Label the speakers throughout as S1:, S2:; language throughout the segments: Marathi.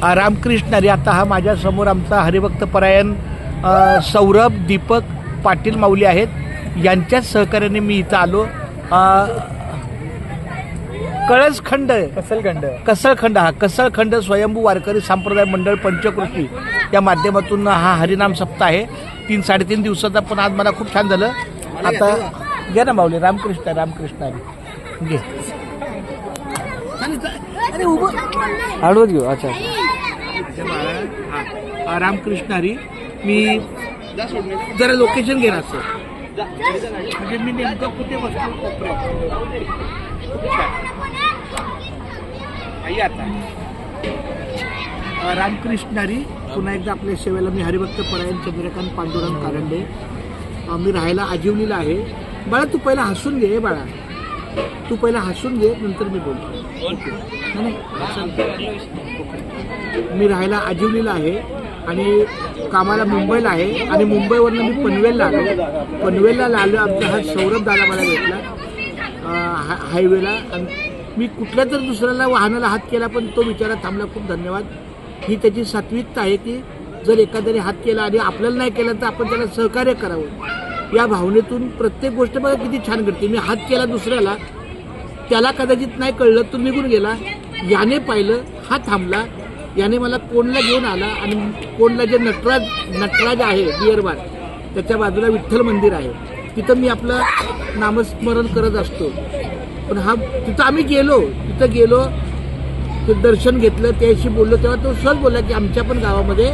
S1: रामकृष्ण हरी. आता हा माझ्यासमोर आमचा हरिभक्त परायण सौरभ दीपक पाटील माऊली आहेत. यांच्याच सहकार्याने मी इथं आलो. कळसखंड कसळखंड स्वयंभू वारकरी संप्रदाय मंडळ पंचकृषी या माध्यमातून हा हरिनाम सप्ताह आहे. 3-3.5 दिवसाचा, पण आज मला खूप छान झालं. आता घे ना माऊली. रामकृष्ण हरी घे. अरे उभं
S2: आडवत घेऊ. अच्छा,
S1: रामकृष्ण हरी. मी जरा लोकेशन घेणार सर, म्हणजे मी नेमकं कुठे बसतो कोपऱ्यात. आता रामकृष्ण हरी. पुन्हा एकदा आपल्या सेवेला मी हरिभक्त परायण चंद्रकांत पांडुरंग कारंडे. मी राहायला आजिवलीला आहे. बाळा तू पहिला हसून घे. बाळा तू पहिला हसून घे, नंतर मी बोलतो. मी राहायला आजिवलीला आहे आणि कामाला मुंबईला आहे. आणि मुंबईवरनं मी पनवेलला आलो. आमचा हा सौरभ दादा मला भेटला हायवेला. आणि मी कुठल्या तर दुसऱ्याला वाहनाला हात केला, पण तो बिचारा थांबला. खूप धन्यवाद. ही त्याची सात्विकता आहे की जर एखाद्याने हात केला आणि आपल्याला नाही केला तर आपण त्याला सहकार्य करावं. या भावनेतून प्रत्येक गोष्ट बघा किती छान घडते. मी हात केला दुसऱ्याला, त्याला कदाचित नाही कळलं, तो निघून गेला. याने पाहिलं, हा थांबला. याने मला कोणला घेऊन आला. आणि कोणला जे नटराज आहे बिअर बार, त्याच्या बाजूला विठ्ठल मंदिर आहे. तिथं मी आपलं नामस्मरण करत असतो. पण हा तिथं आम्ही गेलो, ते दर्शन घेतलं, त्याशी बोललो. तेव्हा तो सहज बोलला की आमच्या पण गावामध्ये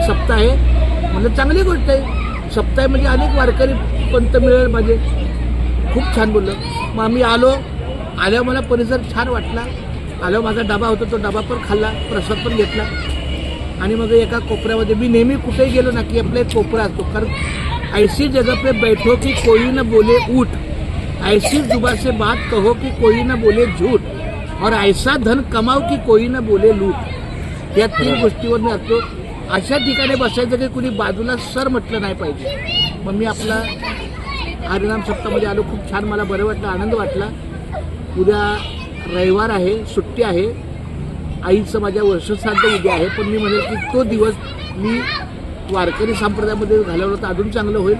S1: सप्ताह आहे. म्हणजे चांगली गोष्ट आहे. सप्ताह म्हणजे अनेक वारकरी पंत मिळेल माझे. खूप छान बोललं. मग आम्ही आल्यावर मला परिसर छान वाटला. आल्यावर माझा डबा होता, तो डबा पण खाल्ला, प्रसाद पण घेतला. आणि मग एका कोपऱ्यामध्ये मी नेहमी कुठेही गेलो ना की आपला एक कोपरा असतो. कारण ऐसी जगह पे बैठो की कोई न बोले उठ, ऐसी जुबा से बात कहो कि कोई न बोले झूठ, और ऐसा धन कमाओ की कोई न बोले लूट. या 3 गोष्टीवर मी असतो. अशा ठिकाणी बसायचं की कुणी बाजूला सर म्हटलं नाही पाहिजे. मग मी आपला हरिनाम सप्ताहामध्ये आलो. खूप छान मला बरं वाटलं, आनंद वाटला. उद्या रविवार आहे, सुट्टी आहे. आईचं माझ्या वर्षश्राद्ध उद्या आहे. पण मी म्हणेल की तो दिवस मी वारकरी संप्रदायामध्ये घालवलं तर अजून चांगलं होईल.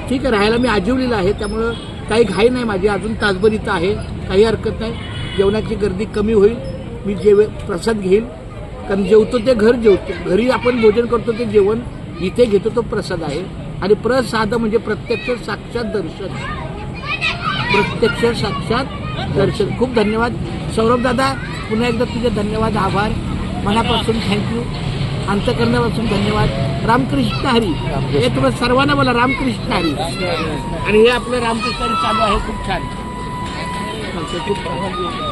S1: ठीक आहे, राहायला मी आजिवलीला आहे, त्यामुळं काही घाई नाही माझी. अजून तासभर इथं आहे, काही हरकत नाही. जेवणाची गर्दी कमी होईल. मी प्रसाद घेईल. कारण जेवतो ते घर जेवतो. घरी आपण भोजन करतो ते जेवण, इथे घेतो तो प्रसाद आहे. आणि प्रसाद म्हणजे प्रत्यक्ष साक्षात दर्शन. खूप धन्यवाद सौरभ दादा. पुन्हा एकदा तुझे धन्यवाद, आभार, मनापासून थँक्यू, अंतकरणापासून धन्यवाद. रामकृष्ण हरी. हे तुम्हाला सर्वांना बोला रामकृष्ण हरी. आणि हे आपलं रामकृष्ण हरी चालू आहे. खूप छान. खूप